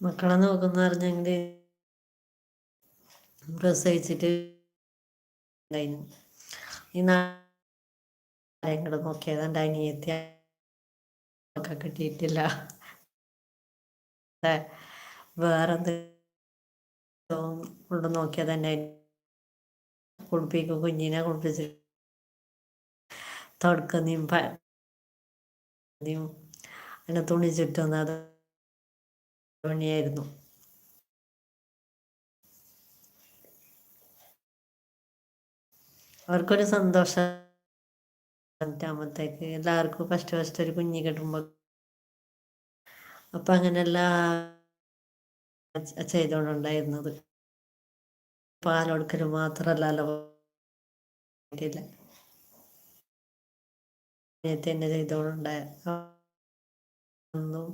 മക്കളെ നോക്കുന്ന പറഞ്ഞെങ്കിൽ പ്രസവിച്ചിട്ട് ഈ നാളെ നോക്കിയതുകൊണ്ട് അനിയത്തി ഒക്കെ കിട്ടിയിട്ടില്ല. വേറെന്ത് കൊണ്ട് നോക്കിയാൽ തന്നെ കുളിപ്പിക്കും, കുഞ്ഞിനെ കുളിപ്പിച്ച് തുടക്കുന്നതും അങ്ങനെ തുണി ചുറ്റുന്നത് പണിയായിരുന്നു. അവർക്കൊരു സന്തോഷം. ആകുമ്പോഴത്തേക്ക് എല്ലാവർക്കും ഫസ്റ്റ് ഒരു കുഞ്ഞ് കിട്ടുമ്പോൾ അപ്പം അങ്ങനെയെല്ലാം ചെയ്തോണ്ടുണ്ടായിരുന്നത്. പാലൊടുക്കൽ മാത്രമല്ലല്ലോ തന്നെ ചെയ്തോണ്ടുണ്ടായ ഒന്നും